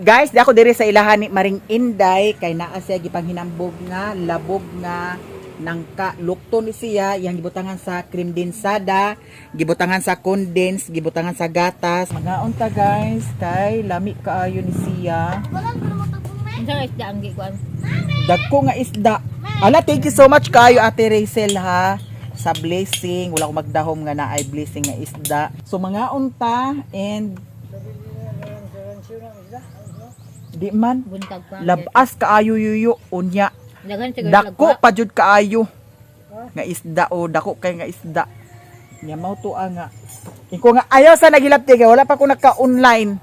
Guys, di ako diri sa ilahan ni Maring Inday kay naa siya gipanghinambog nga labog nga nangka lukto ni siya yang gibutangan sa cream densada, gibutangan sa condense, gibutangan sa gatas. Magaon ta guys kay lami kaayo ni siya. Unsa isda ang gikuan? Dagko nga isda. Ala, thank you so much kaayo Ate Rachel ha sa blessing. Wala ko magdahom nga naay blessing nga isda. So mga unta and di man Buntag pa. labas kaayo yuyo unya. Daghan siguro Dako pa jud kaayo nga isda o dako kay nga isda. Nya mao to nga. Iko nga ayaw sa nagilapti kay wala pa ko naka-online.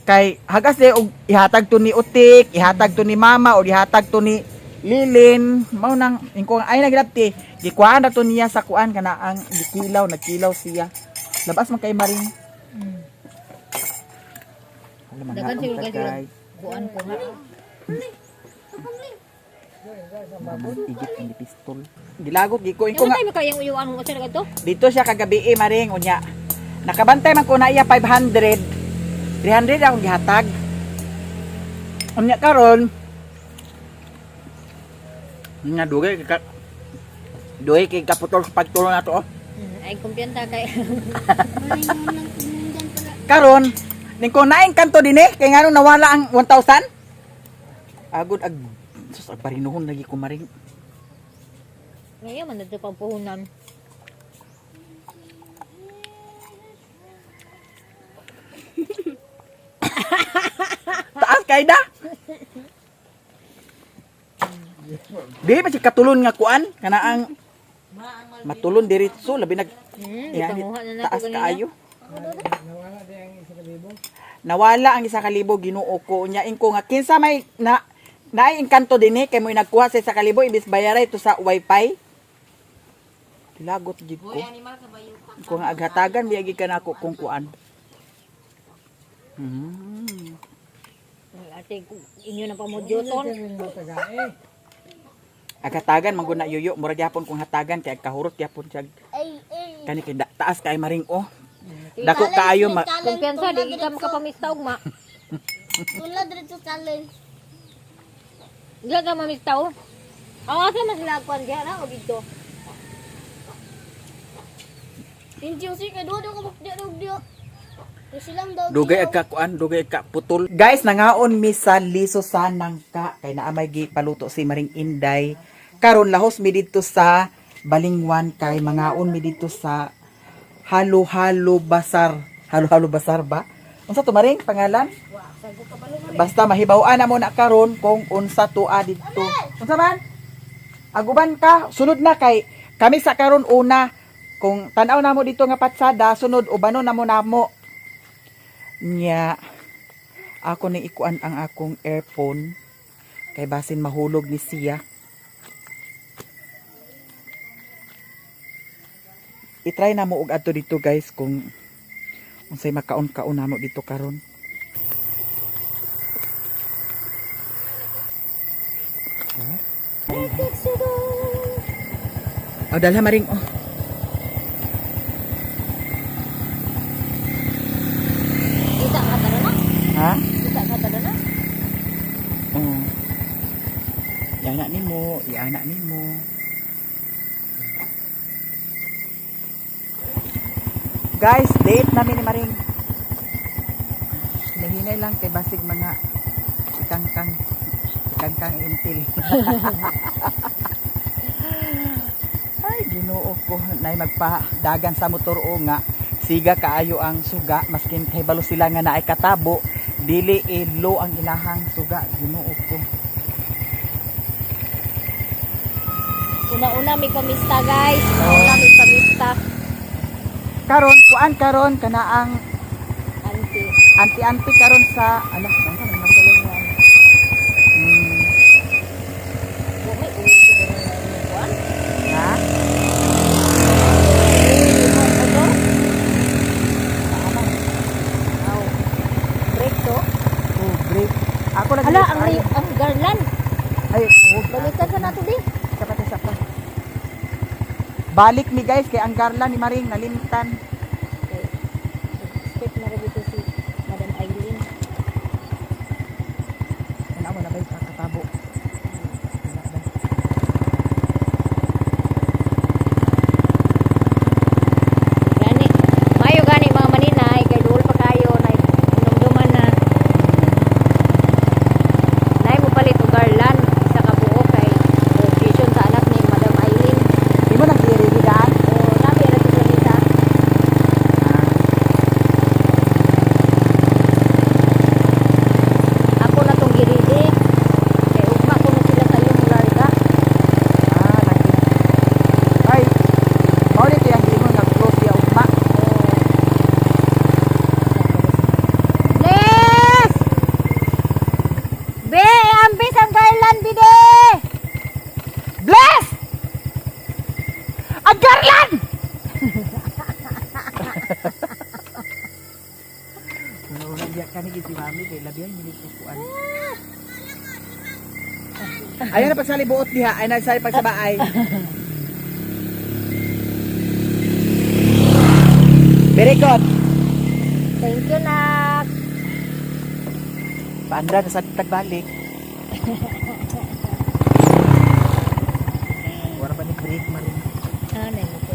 Kay hagas de og ihatag to ni Utik, ihatag to ni Mama o ihatag to ni Lilin. Mao nang iko nga ay nagilapti. Gikuan na to niya sa kuan kana ang gikilaw, nagkilaw siya. Labas man kay Maring. Alam Daghan siguro na guys. Kuan ko nga. Igit ni pistol. Gilagot giko Yung iko nga. tayo makayang uyuan mo sa to? Dito siya kagabi Maring unya. Nakabantay man ko na iya 500. 300 akong gihatag. Unya karon nga dugay kay kaputol sa pagtulong nato oh. Ay kumpiyansa kay. Karon ning ko naing kanto dinhi kay ngano nawala ang 1,000. Agud ag sus barinuhon lagi ko Maring. Ngayon man dito pagpuhunan. Taas kay da. Di pa si katulon nga kuan kana ang matulon diretso labi nag Ipanguha na nato taas kanina. kaayo. Nawala ang 1,000 Ginoo ko nya ingko nga kinsa may naay engkanto dinhi kay mo nagkuha sa 1,000 imbis bayaray to sa wifi. Lagot jud ko. Ko nga aghatagan biya gid kanako kung kuan. Ate inyo na pamudyoton. Agatagan mangguna yuyo murag gyapon kung hatagan kay kahurot gyapon siya. Kani kay taas kay Maring oh. Dako kaayo Kumpiyansa di ka makapamista ugma. Wala diretso challenge. Di ka mamista og. Asa mas lagpan diha na o dito. Injo si kay do ko dia. Silang daw. dugay ka kuan, dugay ka putol. Guys, nangaon mi sa liso sa nangka kay naa may gipaluto si Maring Inday. Karon lahos mi dito sa Balingwan kay mangaon mi dito sa Halo-halo basar. Halo-halo basar ba? Unsa to Maring pangalan? Basta mahibaw-an na mo na karon kung unsa tuwa dito. Unsa man? Aguban ka, sunod na kay kami sa karon una kung tan-aw namo dito nga patsada, sunod ubanon namo nya ako ni ikuan ang akong earphone kay basin mahulog ni siya. I-try na mo og adto dito guys kung unsay makaon-kaon namo dito karon. Oh, dalha Maring oh. Kita ka tara na. Ha? Kita ka tara na. Oh. Iana nimo. Guys, date namin ni Maring. Hinahinay lang kay basig mga ikangkang intil. Ay, Ginoo ko, nay magpadagan sa motor o nga. Siga kaayo ang suga maskin kay balo sila nga naay katabo, dili low ang ilahang suga. Ginoo ko. Una-una may pamista guys. Una may pamista. Karon kana ang Auntie. anti karon sa ala nasa man magaling nga. May uwi siguro na yung kuan. Ha? Break to. Oh, break. Ako lagi. Hala, ang garland. Ay, oh, Balikan sa nato di. isa pa. Balik mi guys kay ang garla ni Maring nalimtan. Okay. Step na rin ito si Madam Eileen. wala ba yung katabo? Gani. Mayo gani mga maninay kay duol pa kayo na inumduman na. Nay mo palit og garland isa ka buo kay occasion sa anak ni Madam Aileen. Di mo nang diridigan? O nabi ra sa salita. Ako na tong giridi. Kay ugma ko na sila sa iyong larga. Lagi. Ay, maulit yung imo nag-close siya ugma. Bless! Be, ambis ang garland bide! Bless! Ang garland! Una diya ka ni si mami kay labihan minisukuan. Ayun na pagsali buot diha, ay nagsali pagsabaay. Very good. Thank you, nak. Paandra na sa tagbalik. Wala ba ni break man? Ah, nandito.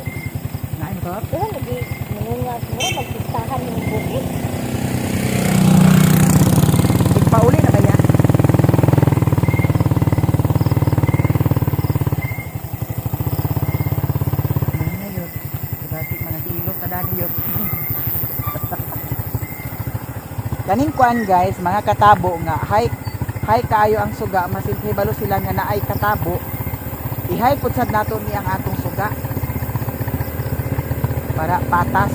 Nain mo to? Oh, lagi nangungas mo, magpistahan yung bukit. Pauli na ba yan? Ano yun? Dati mga hilot na dani yun. Kaning kuan guys, mga katabo nga, hay kaayo ang suga, masimple balo sila nga naay katabo. Ihay putsad nato ni ang atong suga. Para patas.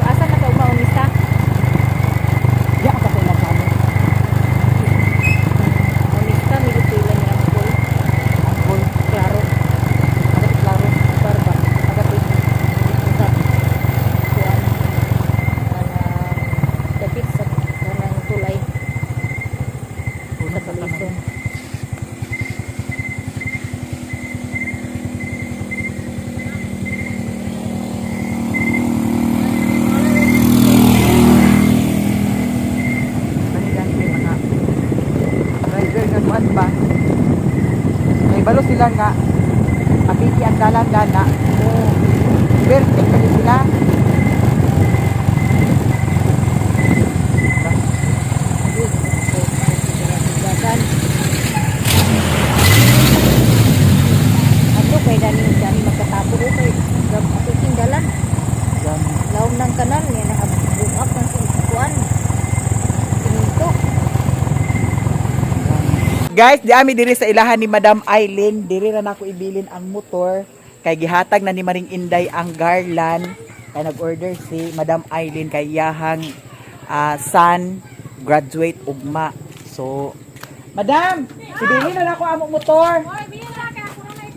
Asan na ka umaunista? Di ako kasi nagkano. Unista, milipila niya ang pool. Angkol. Klaro. Agad klaro. Barba. Agad ito. Usap. Kuan. Dapit sa kanang tulay. Puno Sa sa Palison. tanan. Kanilang may mga driver nga kuan ba? May balo sila nga apiti ang dalan gana. Verde kani sila. Dagan. Ako kay dani magkatabo ko kay apiting dalan. Yan. Laom ng kanal niya nakabukap ng kuan. Siminto. Guys, di ami diri sa ilahan ni Madam Aileen, diri ra nako ibilin ang motor kay gihatag na ni Maring Inday ang garland. Kay nag-order si Madam Aileen kay yahang son graduate ugma. So, Madam, ibilin na nako among motor.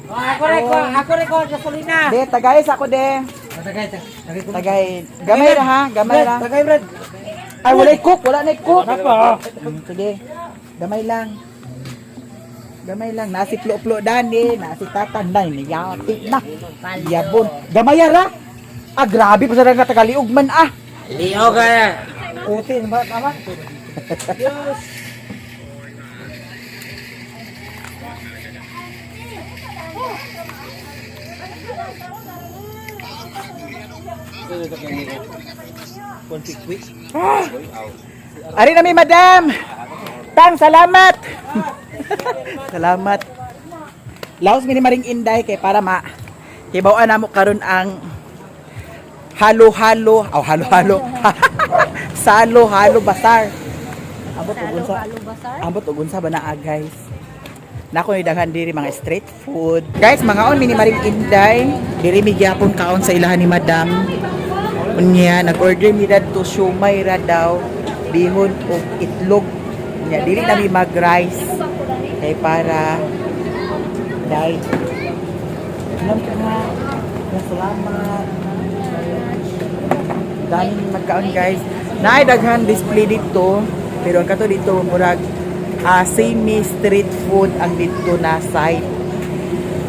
Ako rin ko, gasolina. De, tagay sa ako de. Tagay. Gamay ra ha, gamay ra. Tagay, Brad. Ay, wala na cook. Apa? Sige. Gamay lang. Gamay lang. Nasi plo-plo dani, nasi tatanday, niyati na. Yabon. Gamay ra. Ah, grabe pa sa nga tagaliog man ah. Liyaw ka na. Putin ba? Tama? Ari na mi madam. Tang, salamat. Salamat. Laos mi ni Maring Inday kay para ma hibaw-an namo karon ang halo-halo, halo-halo. Salo-halo basar. Abot og unsa? Halo basar. Ambot og unsa ba naa guys? Nako ni daghan diri mga street food. Guys, mga on mini Maring Inday, diri mi gyapon kaon sa ilahan ni Madam. Unya nag-order mi dadto siomay ra daw, bihon ug itlog. Unya dili na mi mag-rice kay para dai. Salamat. Dami magkaon guys. Naay daghan display dito, pero ang kato dito murag semi street food ang dito na side.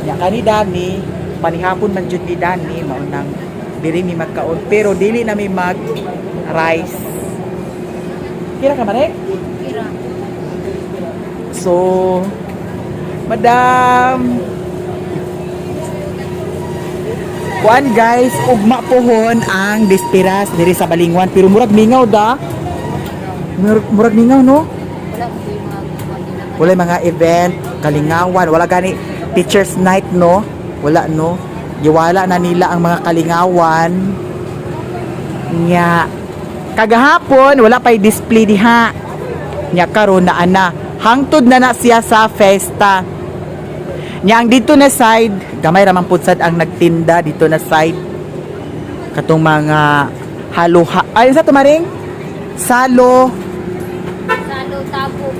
Ya kani dami panihapon man jud ni dani mao nang dili mi magkaon pero dili na mi mag rice. Kira ka mare? Kira. So Madam kuan guys, ugma pohon ang dispiras diri sa Balingwan pero murag mingaw da. Murag mingaw no? Wala ko yung mga Wala mga event, kalingawan, wala gani teachers night no? Wala no? Giwala na nila ang mga kalingawan. Nya kagahapon wala pay display diha. Nya karon na ana, hangtod na siya sa festa. Nya ang dito na side, gamay ra man pud sad ang nagtinda dito na side. Katong mga ay sa tumaring salo Salo, tabo.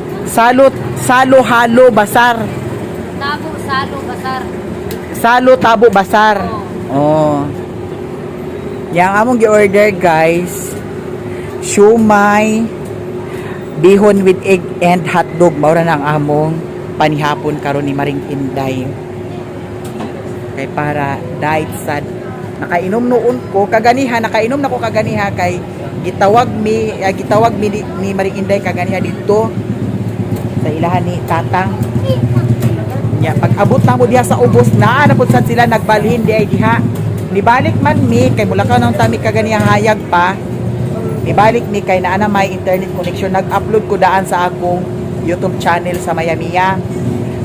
Salo halo basar. Tabo, salo, basar. Salo tabo basar. Oh. Yang among gi-order guys, siomay, bihon with egg and hotdog. Maura na ang among panihapon karon ni Maring Inday. Kay para diet sad. Nakainom noon ko kaganiha, nakainom na ko kaganiha kay gitawag mi ni Maring Inday kaganiha dito sa ilahan ni Tatang. Nya pag abot na mo diha sa ubos na pud sad sila nagbalhin di ay diha. Nibalik man mi kay mula ka nang tami kaganiha hayag pa. Nibalik mi kay naa na may internet connection, nag-upload ko daan sa akong YouTube channel sa Mayamiya.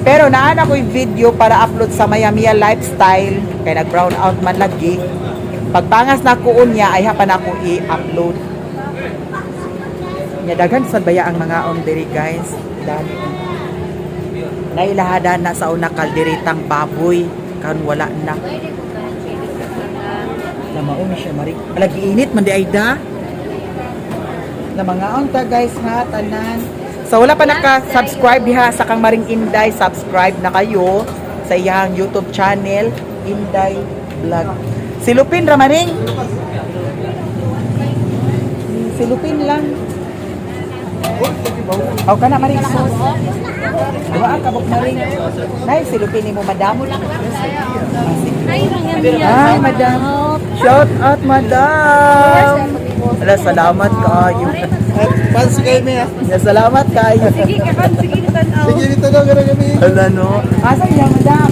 Pero naa na ko yung video para upload sa Mayamiya Lifestyle kay nag-brown out man lagi. Pagpangas na ko unya ay hapan ako i-upload. Nya daghan sad baya ang mga on diri guys. Dali. Nailahada na sa una kalderitang baboy kan wala na. Pwede ko ba? Na mauna siya mari. Lagi init man di ay da. Na mga onta guys ha tanan. So wala pa naka-subscribe diha sa kang Maring Inday, subscribe na kayo sa iyang YouTube channel Inday Vlog. Silupin ra maring. Silupin lang. Aw kana maring sus. Duha ka bok maring. Nay silupin nimo madam. Ay madam. Shout out madam. Ala salamat kayo. Fans kayo niya. Ya salamat kayo. Sige, kakan, sige, tanaw. Sige, dito daw gara kami. Ala no. Asa iya madam?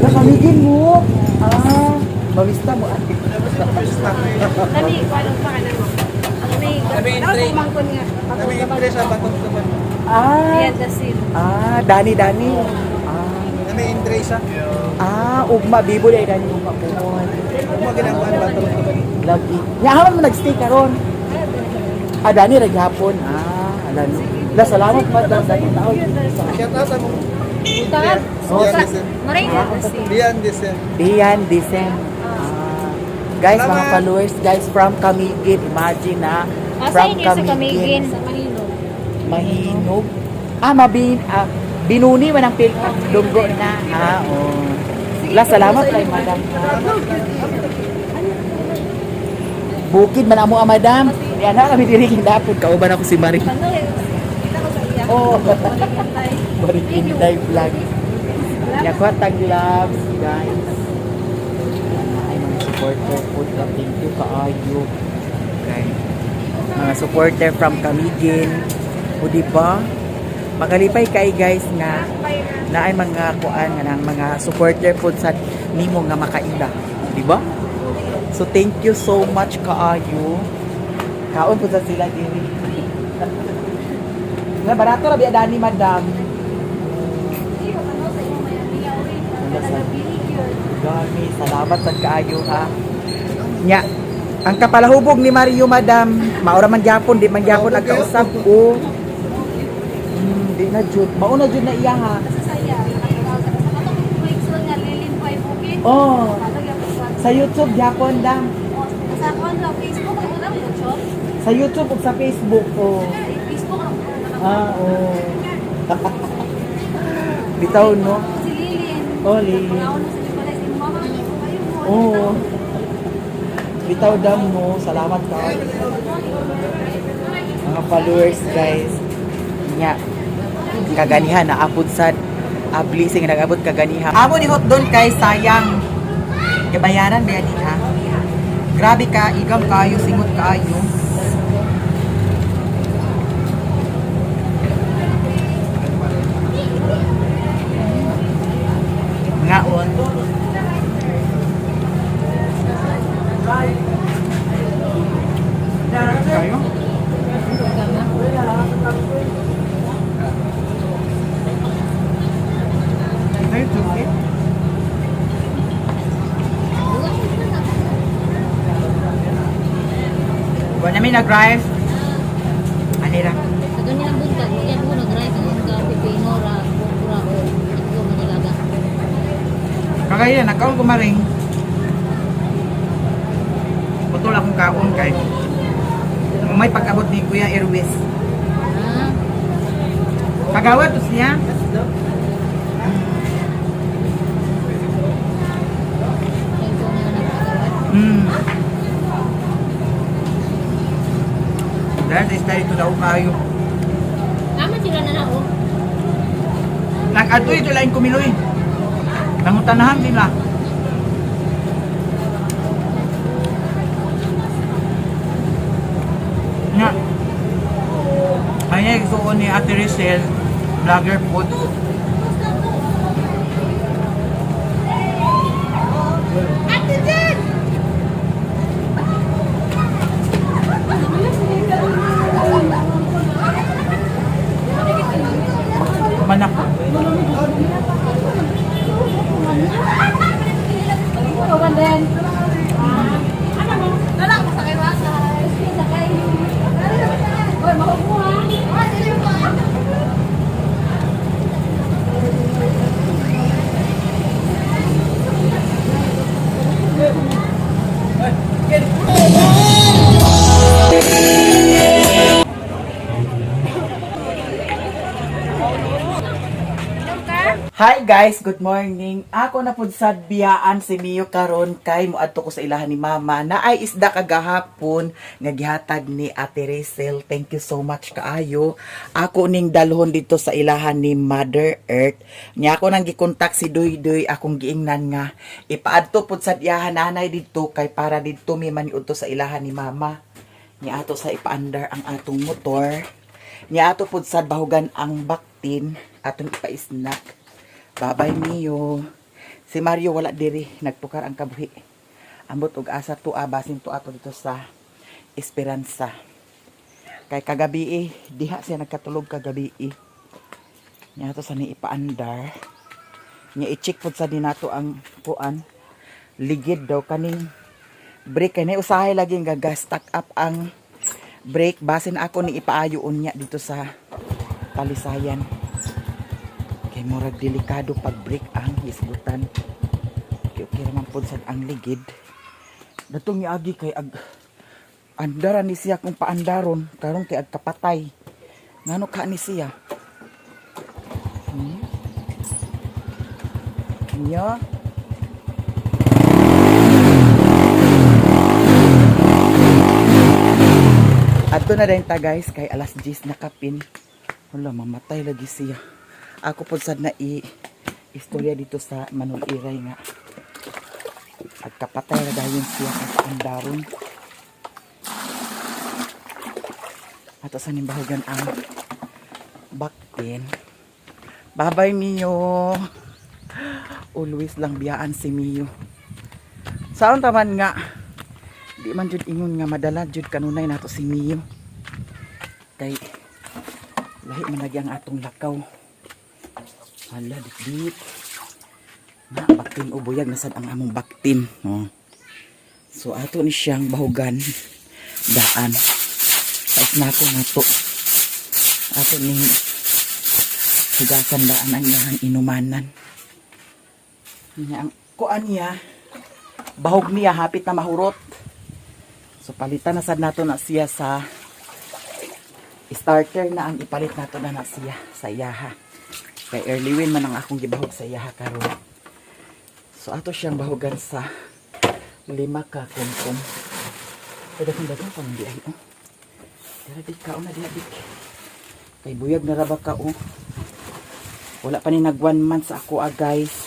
Ala kamigin mo. Mawista mo ate. Dali, paano pa ka na mo? Ang may, entry. mangkon nga. Kami impress sa batong tuban. Yan, that's it. Dani. Kami entry sa. Ugma bibo dai dani ugma puhon. Mo ginangkuan batong tuban. Lagi. Yahaman mo nagstay karon. Dani ra gihapon. Ala no. La salamat madam dani tao. Shout out sa mo. Tangan. Maray na, that's it. Beyond this. Diyan Dicen. Guys, mga followers, guys from Camiguin, imagine na from Asa sa Camiguin? Sa Mahinog. Binuni man ang lunggo na. La salamat kay madam. Bukid man amo madam. Yan na kami diri kindapod kauban ako si Maring. Maring Inday Vlog. Yakwat tag gloves, guys. Ay mga supporter po, thank you kaayo. Okay. Mga supporter from Camiguin. O diba? Magalipay kay guys nga naay mga kuan nga ng mga supporter po sa nimo nga makaila, di ba? So thank you so much kaayo. Kaon po sa sila diri. Na barato ra biya dani madam. Gani, salamat sa kaayo ha. Nya, ang kapalahubog ni Mario madam, maura man gyapon, di man gyapon nagkausap ko. Di na jud, mauna jud na iya ha. Oh, sa YouTube gyapon dam. Sa kuan lang Facebook ako na mo shop. Sa YouTube ug sa Facebook oh. Facebook ako. Oh. Bitaw no. Si Lilin. Oh, Lilin. Ako na sa pala si mama ko kayo mo. Oh. Bitaw dam no. Salamat ka. Mga followers guys. Nya. Kaganihan na apod sad. Blessing nagabot kaganihan. Amo ni hot doon kay sayang. Kabayaran ba yan ha? Grabe ka, igam kayo, singot kayo. Ngaon. Kayo? Ay, tuki. Buwan namin nag-drive. Anira. Sa ganyan buntag, yan mo nag-drive ng gabi, pinora, pura o ito manilaga. Kagaya, nagkaon ko maring. Putol akong kaon kay. May pag-abot ni Kuya Erwis. Ah, Kagawa to siya. kaya ko nga nagpagawad. Dahil is tayo ito daw kayo. Tama sila na oh. Nag-ato ito lain kumiloy. Nangutanahan sila. Nga. Kaya gusto ko ni Ate Rizal, vlogger food. Manak. Hi guys, good morning. Ako na pud sad biyaan si Mio karon kay moadto ko sa ilahan ni Mama na ay isda kagahapon nga gihatag ni Ate Rizal. Thank you so much kaayo. Ako ning dalhon dito sa ilahan ni Mother Earth. Nya ako nang gikontak si Doy akong giingnan nga ipaadto pud sad iyahan nanay dito kay para dito mi maniudto sa ilahan ni Mama. Nya ato sa ipaandar ang atong motor. Nya ato pud sad bahugan ang baktin atong ipa-snack. Babay Mio. Si Mario wala diri, nagtukar ang kabuhi. Ambot og asa to basin to ato dito sa Esperanza. Kay kagabi diha siya nagkatulog kagabi. Nya to sa ni ipaandar. Nya i-check pud sa dinato ang kuan. Ligid daw kaning brake kay usahay lagi nga stack up ang brake basin ako ni ipaayo unya dito sa Talisayan. Kay murag delikado pag break ang isgutan. Okay naman po sa ang ligid. Datong niagi kay andaran ni siya kung paandaron karon kay kapatay. Ngano ka ni siya? Nya. Adto na din ta guys kay alas 10 na kapin. Wala mamatay lagi siya. Ako po sad na istorya dito sa Manuliray nga. At kapatay na dahil siya sa andaron. At sa nimbahugan ang baktin. Babay Mio. Always lang biyaan si Mio. Saan taman nga di man jud ingon nga madala jud kanunay nato si Mio. Kay lahi man lagi ang atong lakaw. Hala, dikdik. Na, baktin o buyag. Nasad ang among baktin. Oh. So, ato ni siyang bahugan. Daan. Sais na ako na to. Ato ni hugasan daan ang iyang inumanan. Ang kuan niya, bahog niya, hapit na mahurot. So, palitan na sad nato na siya sa starter na ang ipalit nato na siya sa iyaha. Kay early win man ang akong gibahog sa iyaha karon. So, ato siyang bahogan sa 5 ka kumkum. Pwede kong dagang pang hindi ay, oh. Diradik ka, oh, na diradik. Kay buyag na raba ka, oh. Wala pa ni nag 1 month sa ako, guys.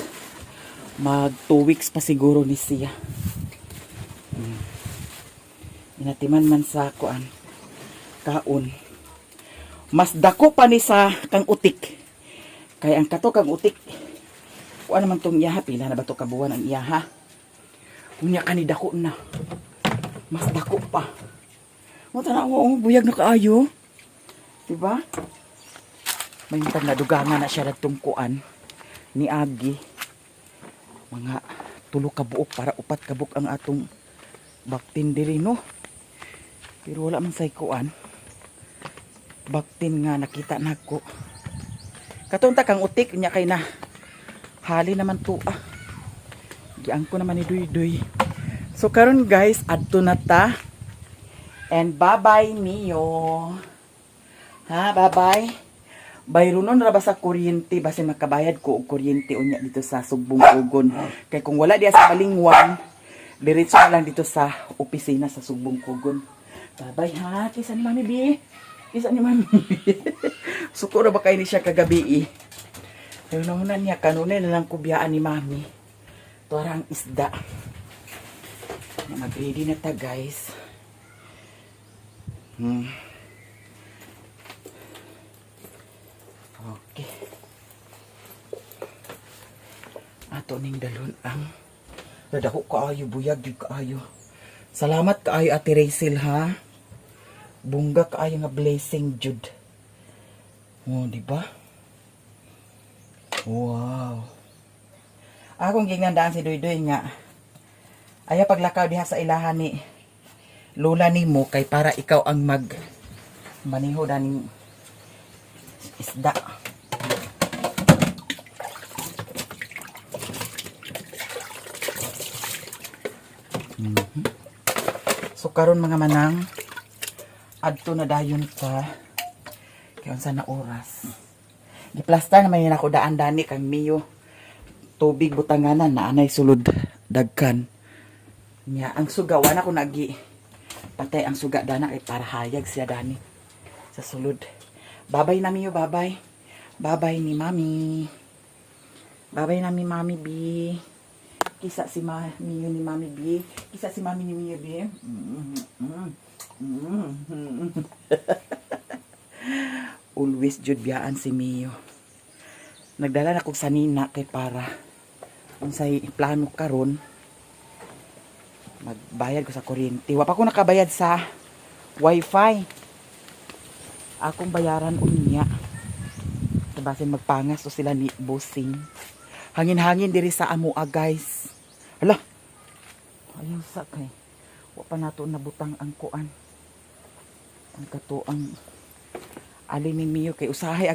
Mag 2 weeks pa siguro ni siya. Inatiman man sa kuan kaon. Mas dako pa ni sa kang utik. Kay ang kato kang utik. Kuan naman tong iyaha, pila na ba to kabuan ang iyaha? Unya ka ni dako na. Mas dako pa. Mo tanaw, buyag na kaayo. Diba? May intang nadugangan na siya nagtong kuan ni Agi. Mga 3 ka buok para 4 ka buok ang atong baktin diri, no? Pero wala man say kuan. Baktin nga nakita nako. Katunta kang utik nya kay na. Hali naman to ah. Giang ko naman ni Duy. So karon guys, adto na ta. And bye-bye Mio. Ha, bye-bye. Bayronon ra ba sa kuryente basin makabayad ko og kuryente unya dito sa Sugbong Kugon. Kay kung wala diya sa Balingwan, diretso na lang dito sa opisina sa Sugbong Kugon. Bye-bye ha. Kisa ni Mami B. Kisa ni Mami B. Suko ra ba kay ni siya kagabi eh. Pero namunan niya kanunay na lang kubyaan ni Mami. Tuarang isda. Mag-ready na ta guys. Okay. Ato ning dalon ang nadako kaayo, buyag gyud kaayo. Salamat kaayo Ate Rachel ha. Bungga kaayo nga blessing jud. Oh, di ba? Wow. Akong gingandaan si Doy nga ayaw paglakaw diha sa ilahan ni lola nimo kay para ikaw ang mag maniho daning isda. So karon mga manang adto na dayon ka kay unsa na oras. Giplastar naman yun ako daan dani kang Mio. Tubig butanganan na anay sulod dagkan. Nya ang suga wana ko nagi patay ang suga dana kay para hayag siya dani sa sulod. Babay na Mio, babay. Babay ni Mami. Babay na mi Mami B. Kisa si Mio ni Mami B. Kisa si Mami ni Mio B. Always jud biyaan si Mio. Nagdala na kog sanina kay para unsay plano karon magbayad ko sa kuryente. Wa pa ko nakabayad sa wifi. Akong bayaran unya. Tabasin magpangas to sila ni bossing. Hangin-hangin diri sa amoa guys. Hala. Ayaw sa kay. Wa pa nato nabutang ang kuan. Ang kato ang alin ni Mio kay usahay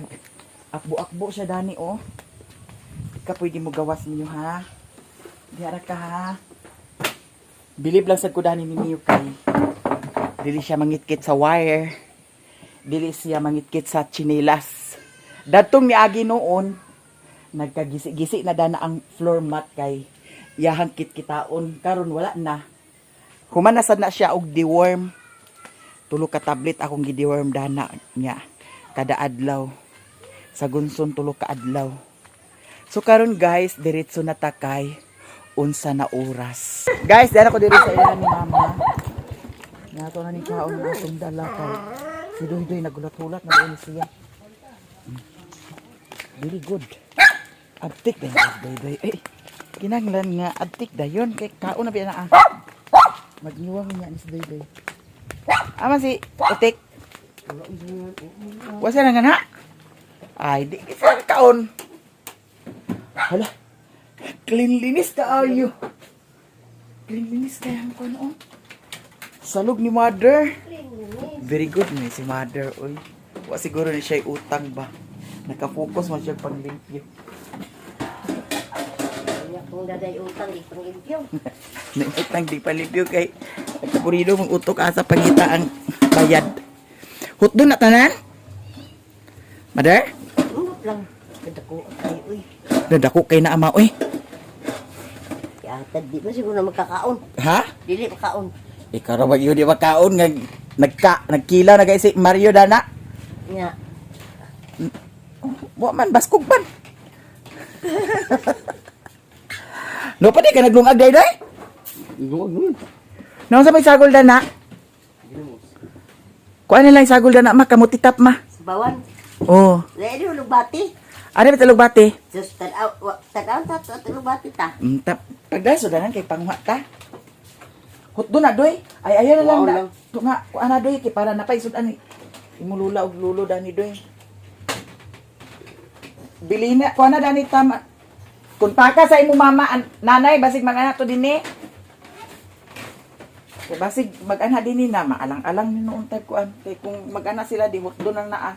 akbo-akbo siya dani oh. Ika pwede mo gawas niyo ha. Diara ka ha. Bilib lang sa kudani ni Mio kay dili siya mangitkit sa wire. Dili siya mangitkit sa chinelas. Datong niagi noon nagkagisi-gisi na dana ang floor mat kay yahang kit-kitaon karon wala na. Humanasad na siya og deworm. Tulo ka tablet akong gi-deworm dana niya kada adlaw. Sa gunson tulo ka adlaw. So karon guys, diretso na ta kay unsa na oras. Guys, dala ko diri sa ilahan ni Mama. Nato na ni kaon ang atong dala kay si Doy nagulat-hulat na doon siya. Very good. Adtik din Doy. Eh, kinanglan nga adtik dayon kay kaon na biya na ah. Magniwang niya ni si Doy. Ama si Utik. Wasa na nga na. Ay, di kita kaon. Hala. Cleanliness kaayo. Cleanliness kaya ang kuno. Salog ni mother. Very good ni si mother. Uy. Wa siguro ni siya utang ba. Naka-focus man siya pang limpyo. Kung daday utang, di pang impyo. Naitang di palipyo kay kapurido mong utok asa pangita ang bayad. Hutdo na tanan? Mother? Unot lang. Ganda ko. Ay, uy. Dadako kay na ama oy. Yatad, di ba siguro na magkakaon? Ha? Dili makaon. Ikaw ra ba yun di makaon nga nagkila na kay si Mario Dana? Nga. Wa man baskog pan. No pa di ka naglungag day day? No sa may sagol Dana? Kuan na lang sagol Dana makamutitap ma. Sabawan. Oh, Lady, lugbati. ano ba talog bati? Just tanaw ta lugbati ta. Pagdahil so danan kay pangwa ta. Hutdo na doy. Ay ayo na lang Wow na. lang. To nga kuan na doy kay para napay sudan ni. Imulula og lulo dani doy. Bili na kuan na dani tama. Kung paka sa imo mama nanay basig mag-ana to dinhi. Kay basig mag-ana dinhi na maalang-alang ni noon tag kuan. Kay kung mag-ana sila di hutdo nang naa.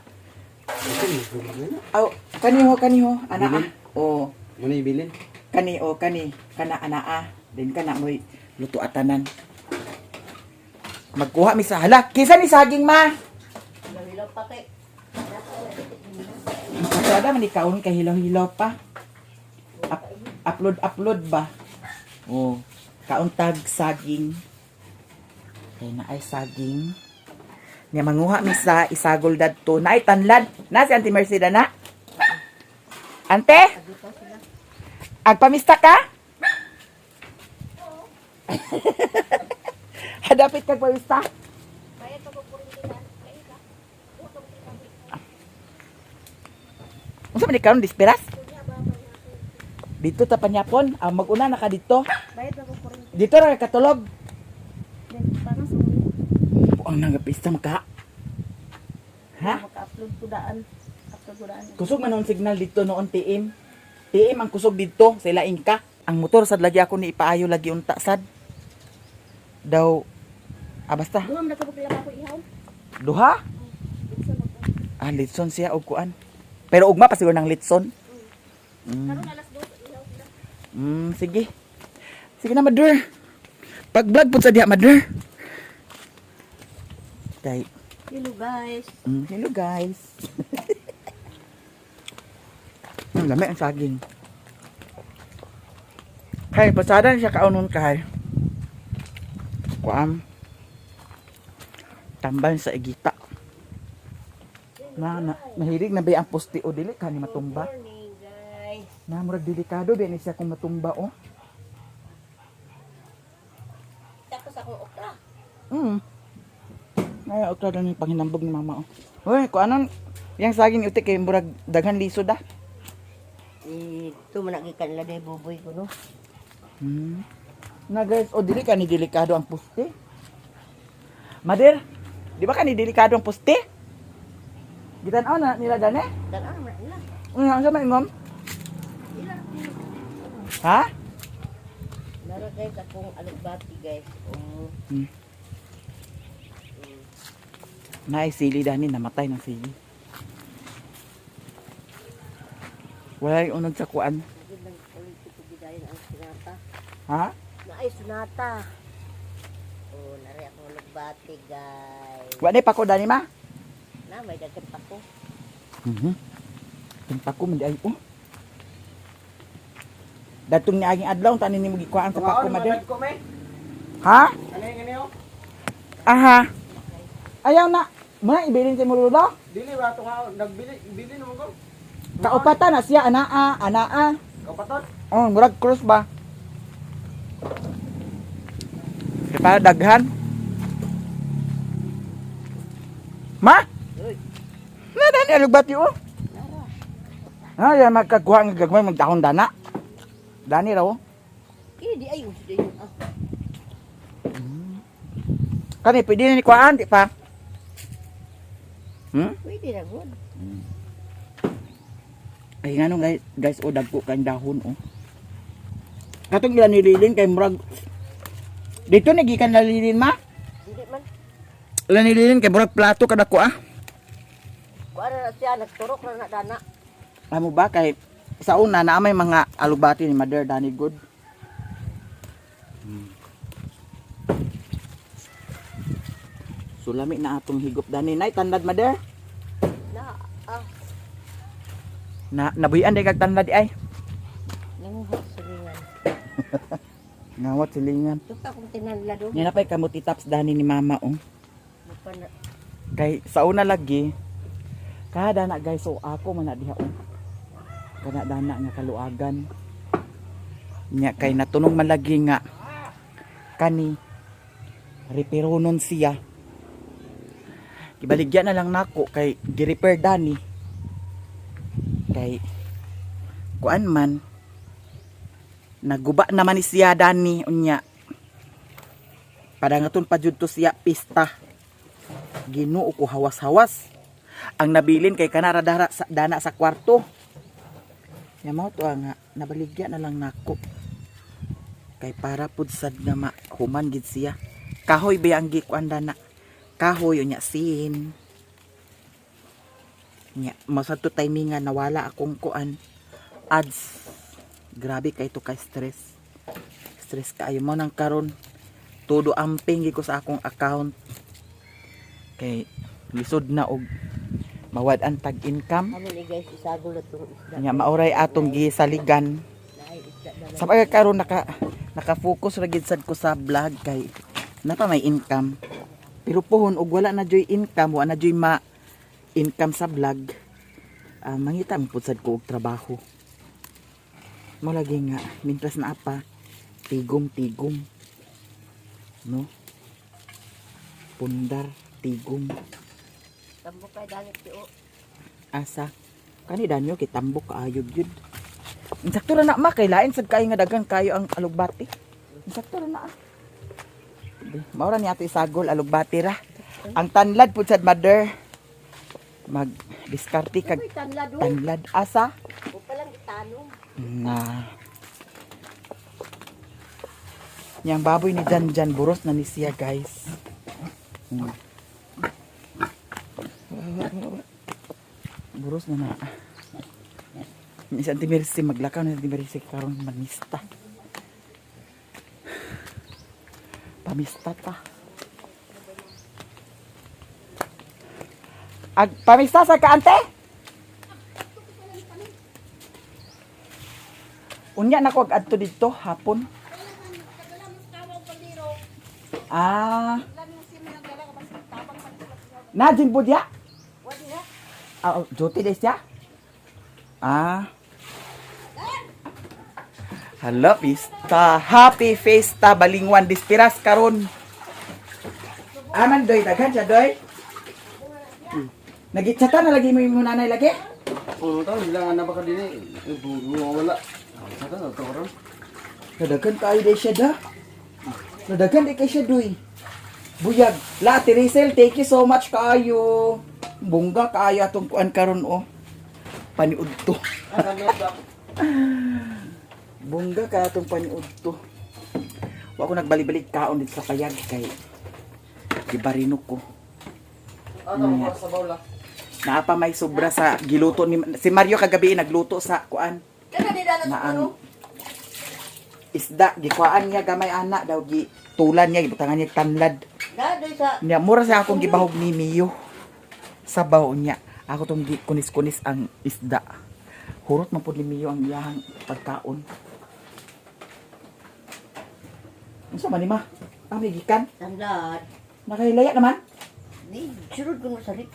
Aw kaniho ana ah. Oh. Ano ibilin? Kani kana anaa din kana moy luto atanan magkuha mi sa hala kisa ni saging ma Hilaw pa kay. kada man ikaon kay hilaw-hilaw pa upload ba oh kaon tag saging kay na ay saging nya manguha mi sa isagol dadto na ay tanlad na si Auntie Mercy na Ante agpamista ka Hadapit kag pamista. Unsa man ikaw disperas? Dito ta panyapon, mag-una na ka dito. Bayad ako po rin. Dito ra ka katulog. Parang sa Ang nagapista maka. Ha? maka-upload ko daan. Upload ko daan. Kusog man ang signal dito noon TM. TM ang kusog dito sa ilaing ka. Ang motor sad lagi ako ni ipaayo lagi unta sad. Daw basta Duham na ko pila ako ihaw. duha. Litson siya og kuan. Pero ugma pa siguro ng litson. Karon alas 2 ihaw sila. Sige. Sige na, mother. Pag-vlog po sa diha, mother. Kay, Hello guys. hello guys. Ang lami ang saging. Kay, pasada na siya kaunon kay. Kuam. Tambal sa igita. Nahirig na ba ang poste o dili ka ni matumba? Morning guys. Na murag delikado ba ni siya kung matumba o? Tapos ako okra. Ay, okra daw ni panghinambog ni mama o. Hoy, kung anon, yang saging utik kay murag daghan liso da. Ito man nagikan nila na buboy ko no. Na guys, o dili ka ni delikado ang poste. Mader, di ba ka ni delikado ang poste? Gitan-aw na nila dane? Dan man ila. Ang sa maingom? Ha? Nara guys akong alugbati guys. Naay sili dani, namatay ng sili. Wala yung unod sa kuan. Gandang kulit ko gidayon ang sinata. Ha? Naay sunata. Oh, nari akong alugbati guys. Wala pa ko dani ma? Na may dagdag pa ko. Tempa ko mandi ay oh. Datong ni aging adlaw tanin ni magikuan sa pako mader. Ha? Ano yung ganyo? Aha. Ayaw na. Muna ibilin si Mululo. Dili ba ito nga, nagbili naman ko. Kaupatan na siya anaa. Kapatot. Oh, murag cross ba? Para daghan. Ma? Na dani alugbati oh. Ah, yan magkakuha ng gagmay magdahon dana. Dani raw. Di ayo di ayo. Kani pwede na ni kuan di pa. Pwede na good. Ay ngano guys o dagko kang dahon oh. Katong ila nililin kay murag dito nagikan nalilin ma. Hindi man. Ila nililin kay murag plato kada ko ah. Kuan na siya nagturok na dana. Amo ba kay sa una na may mga alubati ni Mother Dani good. Sulami na atong higop dani nay tanlad mother. Na, ah, Nabuyan day kag tanlad ay. nanguhot sulingan. Ngawat silingan. Tuka kong tinanlado. Yan na pa'y kamot itaps dani ni mama oh. Mapana. Kay sa una lagi kada na guys so ako man na diha oh. Kada dana nga kaluagan. Nya kay natunog man lagi nga kani reparonon siya. Gibaligyan na lang nako kay gi-repair dani. Kay kuan man naguba naman ni siya dani unya. Padangaton pa jud to siya pista. Ginoo ko hawas-hawas. Ang nabilin kay kanara dana sa kwarto. Ya mao to nga nabaligya na lang nako. Kay para pud sad nga mahuman gid siya. Kahoy ba ang gikuan dana? Kahoy unya sin. Nya mo sa to timingan nawala akong kuan ads. Grabe kay to kay stress. Stress kaayo mo nang karon. Todo amping gi ko sa akong account. Kay lisod na og mawad ang tag-income. Amo ni guys isagol na tong isda. Nya maoray atong gisaligan. Naay isda na. Sa pagka karon naka-focus ra gid sad ko sa vlog kay napa may income. Pero pohon og wala na joy income, wala na joy income sa vlog. Mangita mo pud sad ko og trabaho. Mo lagi nga mintras na apa tigom-tigom. No? Pundar tigom. Tambok kay danit tiyo. Asa kani danyo kitambok kaayod jud. Insakto ra na ma kay lain sad kay nga daghang kayo ang alugbati. Insakto ra na. Mao ra ni ato isagol alugbati ra. Ang tanlad pud sad mother. Mag diskarte kag Uy, tanlado. tanlad asa O palang itanong. na yang baboy ni Janjan buros na ni siya guys. Buros na na. Ni Santi Mercy maglakaw na Santi Mercy karon magmista. Pamista ta. Pamista sa kaante? Unya na ko adto dito hapon. Najin po diya? Duty days diya? Hello, pista. Happy Fiesta Balingwan Dispiras karon. Aman doy, daghan siya doy. Nagitsata na lagi mo yung nanay lagi? Ano tayo, bilang anak baka din wala. Saka na ito karon. Nadagan kayo day siya da. Nadagan day kayo siya doy. Buyag. La, Tirisel, thank you so much kayo. Bungga kayo atong kuan karon oh. Paniud to. Bungga kayo atong paniud to. Wa ko nagbalik-balik kaon dito sa payag kay gibarino ko. Ano mo sa bawla? Naapa may sobra sa giluto ni si Mario kagabi nagluto sa kuan. Na ang isda gikuan niya gamay ana daw gi tulan niya gibutangan niya tanlad. Dadoy sa Niya mura sa akong gibahog ni Mio. Sabaw niya. Ako tong kunis-kunis ang isda. Hurot man pud ni Mio ang iyang pagkaon. Unsa man ni ma? May gikan? tanlad. Nakahilaya naman. Di surod ko sa rit.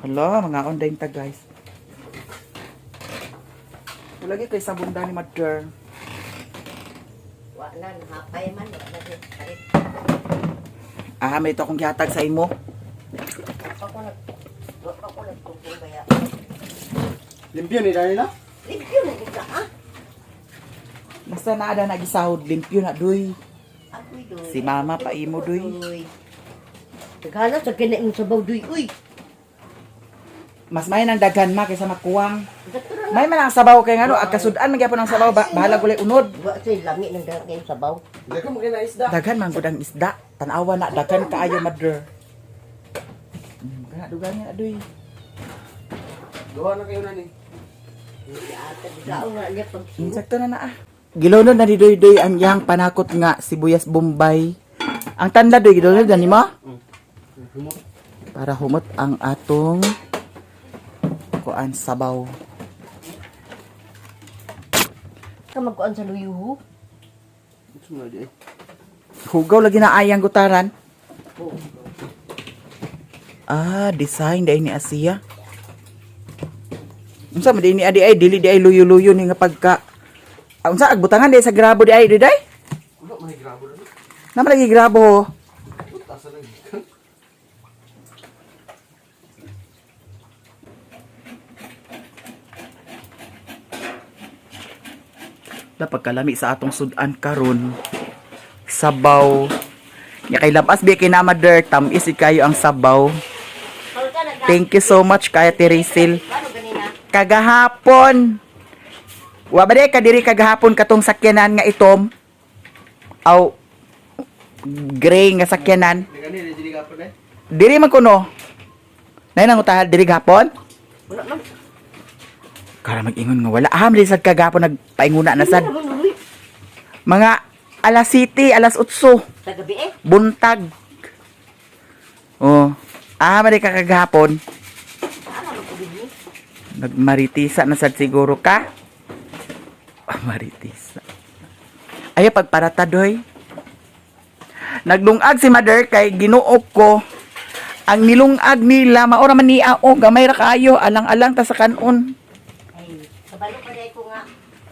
Hala, mga onday ta guys. Lagi kay sabong dani mother. Wa na hapay man wa na rit. May ito akong gihatag sa imo. Ako nagtungkol kaya. Limpyo ni Dani na? Review na kita ha. Basta na ada nagisahod limpyo na doy. Ako'y doy. Si mama pa imo doy. Tagala sa kinaing sabaw doy. Uy. Mas may nang daghan ma kaysa makuwang. May man ang sabaw kay ngano agkasudan man gyapon ang sabaw bahala gulay unod. Wa say lami ng kinaing sabaw. Hindi ko makina isda. Daghan man gud ang isda. Tan-awa na daghan kaayo mother. Kana dugang na doy. Gawa na kayo na ni. Ata bisaon na niya pag Insakto na na ah. Gilunod na ni Doy ang iyang panakot nga sibuyas Bombay. Ang tanda Doy, gilunod na ni mo? Para humot ang atong kuan sabaw. Ka magkuan sa luyuho. Ito na di. Hugaw lagi na ayang gutaran. Design dai ni Asia. Unsa man ni adi ay dili di ay luyo-luyo ni nga pagka. Unsa agbutangan di sa grabo di ay day? Wala man grabo na. Naman lagi grabo. Asa na. Dapat kalami sa atong sudan karon. Sabaw. Nya kay labas bi kay na mother tamis kayo ang sabaw. Thank you so much kay Teresil. Ano ganina? Kagahapon. Wa ba ka diri kagahapon katong sakyanan nga itom? Aw gray nga sakyanan. Gani dili ka pa dai. Diri man kuno. Nay nang utahan diri gahapon? Wala man. Kara mag-ingon nga wala. Diri sa kagahapon nagpainguna na sad. Mga alas 7, alas 8. Sa gabi eh. Buntag. Oh. Mali ka kagahapon. Ano ko din? Nagmaritisa na sad siguro ka. Maritisa. Ayo pagparata doy. Naglungag si mother kay ginuok ko. Ang nilungag nila maora man niya gamay ra kayo alang-alang ta sa kanon. Ay, kabalo pa dai ko nga.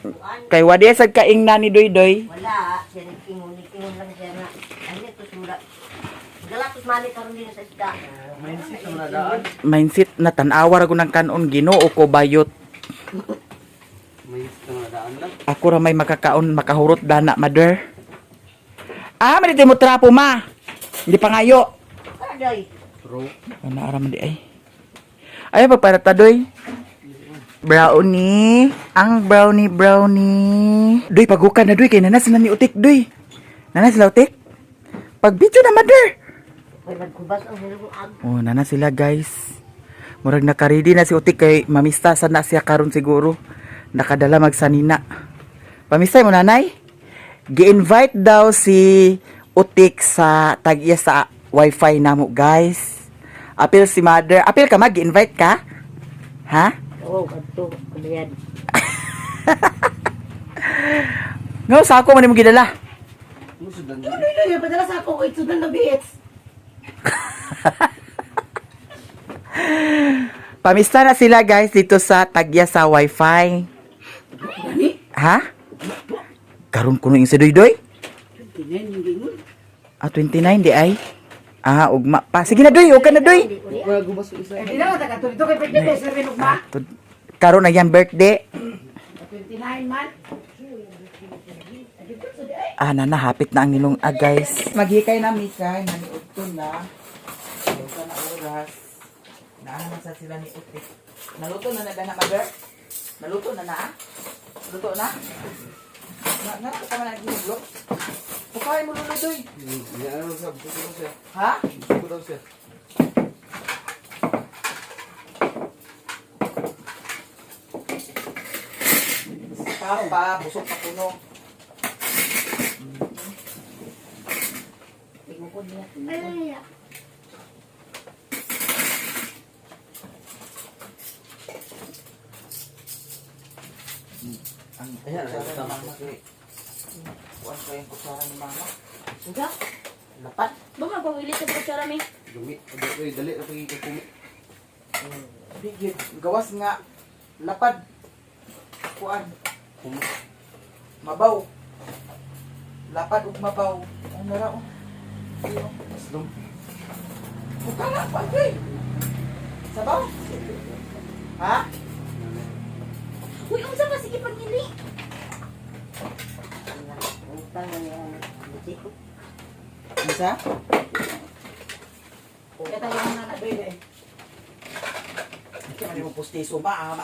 Kuan. Kay wadi sad kaingna ni Doy. Wala, siya nagkingon lang siya nga. Ano ito sura? Galatos mali karon din sa isda. Mindset sa mga daan. Mindset na tan-awa ra ko ng kanon Ginoo ko bayot. Mindset sa mga daan lang. Ako ra may makakaon makahurot dana mother. Maniti mo trapo ma. Hindi pa ngayo. Ano doy? Pro. Ano ara man di ay. Ayo pagparata Doy. Brownie. Ang brownie. Doy, pagukan na, Doy. Kaya nanas sila ni Utik, Doy. Nanas sila, Utik. Pagbidyo na, mother. May nagkubas ang hilong Oh, nanas sila, guys. Murag nakaredy na si Utik kay mamistasan na siya karon siguro. Nakadala magsanina. Pamistay mo, nanay? Gi-invite daw si Utik sa tagya sa wifi namo, guys. Apil si mother. Apil ka, mag-invite ka? Ha? Oo, kadto. Kuliyan. Nga, sa ako man mo gidala. Ano sa dan? Ano padala sa ako? Ito na bits. Pamista na sila guys dito sa tagya sa wifi. Ha? Karon kuno yung si Doy? 29 di ay? Ugma pa. Sige na Doy, ka na Doy. Wala gubas sa isa. Hindi na taga to kay pwede ba sir binugma? Karon na yan birthday. 29 man. Na hapit na ang nilong guys. Maghikay na mikay, naniudto na. Sa na oras. Naaman sa sila ni Utik. Naluto na na mother? Naluto na na? Luto na? Nga ka man nagihublok? Pukay mo lulo Doy. Hindi ano sa buko daw siya. Ha? Buko daw siya. Papa, busog pa puno. Ay, Ang Ayan, kutsara ni tama. mama kay. Kuan pa yung kutsara ni mama. Nga. Lapat. baka pawili sa kutsara mi. Dumi. Dali na pagi ka kumi. Bigit. Gawas nga. Lapad. Kuan. Mabaw. Lapad ug mabaw. Ang nara o. Aslom. Bukala pa kay. Sabaw. Ha? Uy, unsa pa sige pangili? Utang na yan. Isa? Kaya tayo mga nadoy eh. Kaya mo pustiso ba?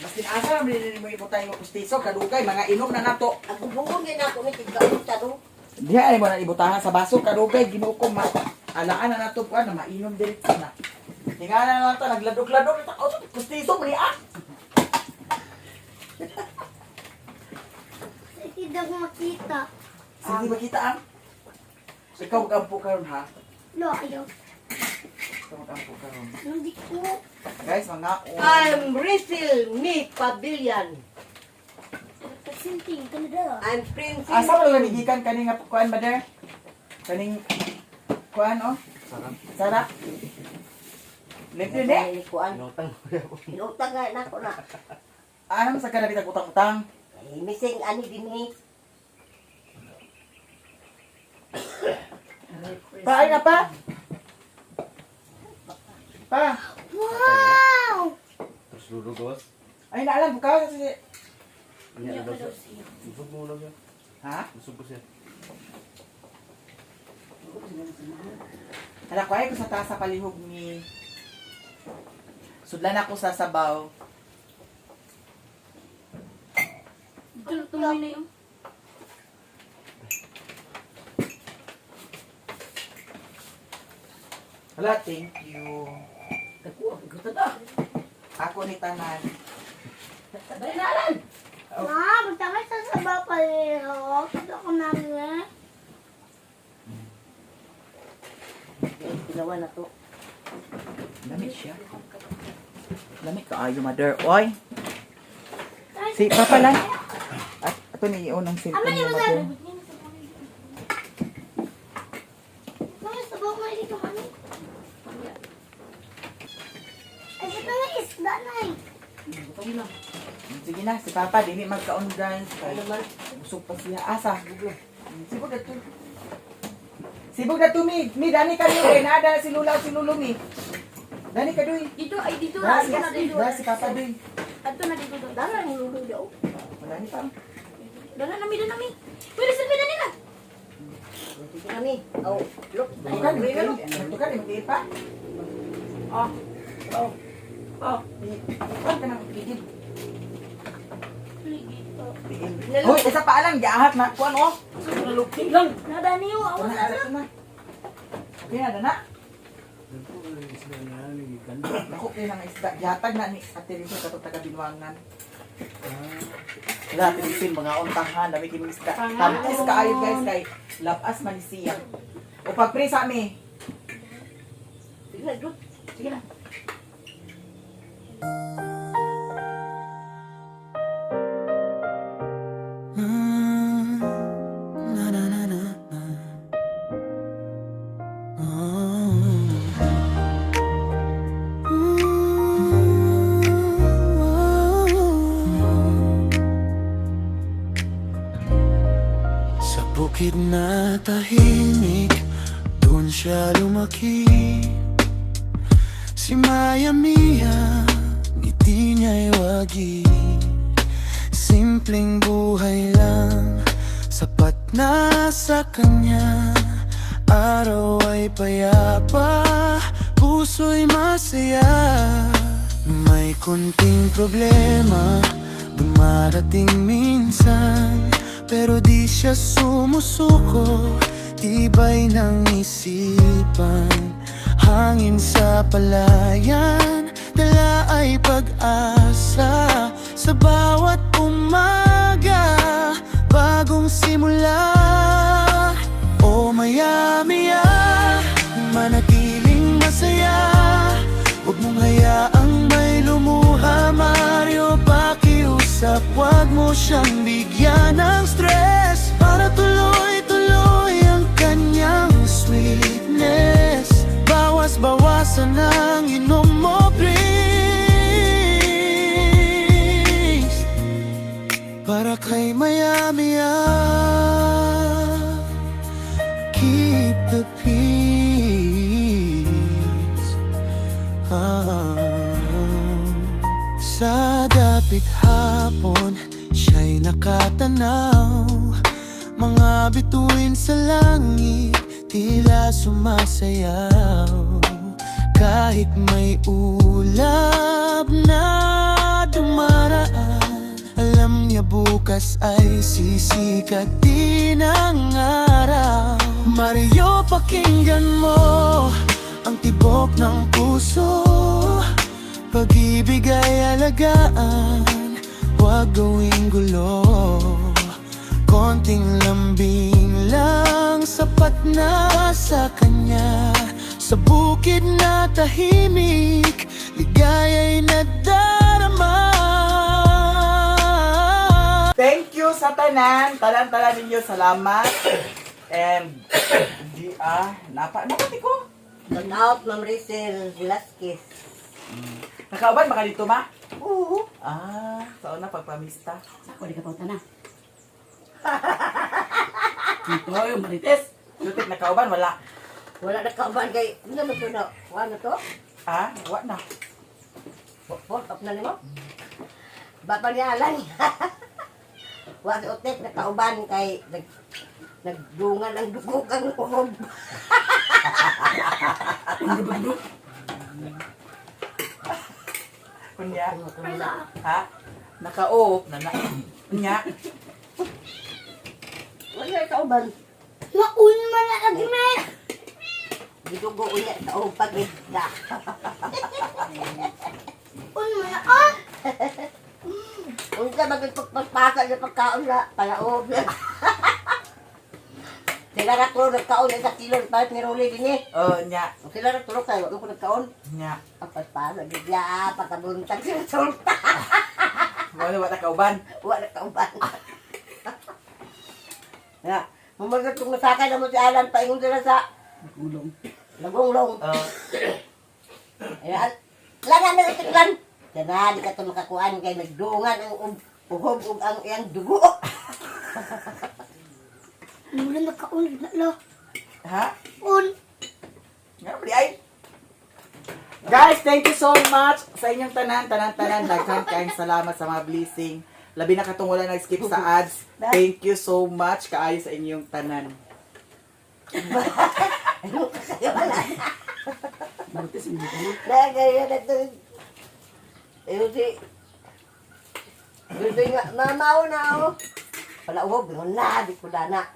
Mas tinasa naman mo iputay mo pustiso. Kadugay, mga inom na nato. Ako bukong din ako may tigauta no. Diya ay mo na ibutahan sa baso. Kadugay, ginukom. Alaan na nato po na mainom direct na. Tingnan na nato, nagladok-ladok. Pustiso, maniak. Hindi ako makita. Sige, makita ang. Ikaw mag-ampo karon ha. Lo, ayaw. Ikaw mag-ampo karon. Hindi ko. Guys, mga I'm Rizel Nick Pavilion. Kasinting, kanada. I'm Princess. asa mo lang nagigikan kaning nga kuan mother? Kaning kuan oh. Sarap. Libre de. Ay, kuan. Inutang nga na ko na. Ano sa kana bitag utang-utang? Ay, missing ani din eh. Pa ay na pa. Pa. Wow! Terus duduk gawas. Ay na alam bukaw kasi. Ini ada daw. Busog mo lang yan. Ha? Busog ko siya. Hala ko ay ko sa taas sa palihog ni. Sudlan ako sa sabaw. Tuloy na yun. Hala, thank you. Ako ni tanan. Ma, magtangay sa sabaw palero. Kito ko namin. Ginawa na to. Lamig siya. Lamig ka ayo mother. Oy. Si Papa lang. At ito ni unang cellphone ni mother. Mga sabaw nga hindi ka mani. Ay, ito nga isda na eh. Sige na, si Papa dili magkaon guys. Ano man? Busog pa siya. Asa? Sibog na to. Sibog na to mi dani ka doy. Nada si Lula si Lulu mi. Dani ka doy. Dito, ay dito. Dali si Papa doy. Ato na dito. Dala ni Lulu daw. Wala ni pa. Dala nami. Pwede sa pina nila. Sige kami. Oh, look. Tukan, tukan hindi pa. Oh. Oh. Oh. Tukan ka nang bigid. Hoy, isa pa alam, giahat na. Kuan oh. Nalugting lang. Nada niyo. Kuan na ala na. Okay na na. Ako kayo ng isda. Yatag na ni Ate Rizal katong taga Binwangan. Wala, Ate Rizal, mga untahan. Dami kinong isda. Tampis kaayo guys kay lapas man ni siya. O pag-pray sa amin. Sige na, Jud. Sige na. Sa bukid na tahimik, doon siya lumaki. Si Maya Mia, ngiti niya'y wagi. Simpleng buhay lang, sapat na sa kanya. Araw ay payapa, puso'y masaya. May kunting problema, dumarating minsan, pero di siya sumusuko, tibay ng isipan. Hangin sa palayan, dala ay pag-asa. Sa bawat umaga, bagong simula. O maya-maya, manatiling masaya. Huwag mong hayaang may lumuha, Mario, pakiusap. Huwag mo siyang bigyan ng stress, para tuloy-tuloy ang kanyang sweetness. Bawas-bawasan ang inom mo, please, para kay Maya-Maya. Keep the peace. Sa dapit hapon, siya'y nakatanaw. Mga bituin sa langit, tila sumasayaw. Kahit may ulap na dumaraan, alam niya bukas ay sisikat din ang araw. Mario, pakinggan mo ang tibok ng puso. Pag-ibig ay alagaan, huwag gawing gulo. konting lambing lang sapat na sa kanya. Sa bukid na tahimik, ligaya'y nadarama. Thank you sa tanan. Tanan ninyo. Salamat. And, napa ko. Shout out, Ma'am Rizel Velasquez. Nakauban baka dito, ma? Oo. Saan na pagpamista. Ako di ka pauta na. Ito yung marites. Lutik, nakauban, wala. Wala na kauban kay, ano naman ito na? Ano to? Wala na. Port up na nimo? Bapa niya alang. Wala si Otek na kauban kay, nagdungan ang dugo kang uhob. Kunya. Nakaop. Kunya. Wala yung kauban. Maun man na lagi me. Gidugo unya sa upag na. Un man na ah. Unsa magpagpasa sa pagkaon na palaob na. Sila na tulog nagkaon sa kilon palit ni Rolly din eh. Nya. Sila na tulog kayo, wag ko nagkaon. Nya. Pagpasa bigla pagkabuntag sila sulta. Wala nakauban. Wala kauban. Ya, mamagat kung nasakay na mo si Alan, paingon sila sa Lagunglong. Ayan, langan na itiklan. Diyan na, di ka ito makakuhaan kay nagdungan ang uhob ug ang iyang dugo. Mula nagkaun na lo. Ha? Un. Nga pala ay. Guys, thank you so much sa inyong tanan. Daghan kayong salamat sa mga blessing. Labi na katong wala nag-skip sa ads. Thank you so much kaayo sa inyong tanan. Dagay na ito. Ayun si... Gusto nga, mamaw na ako. Pala uhob, bingon na, di ko na.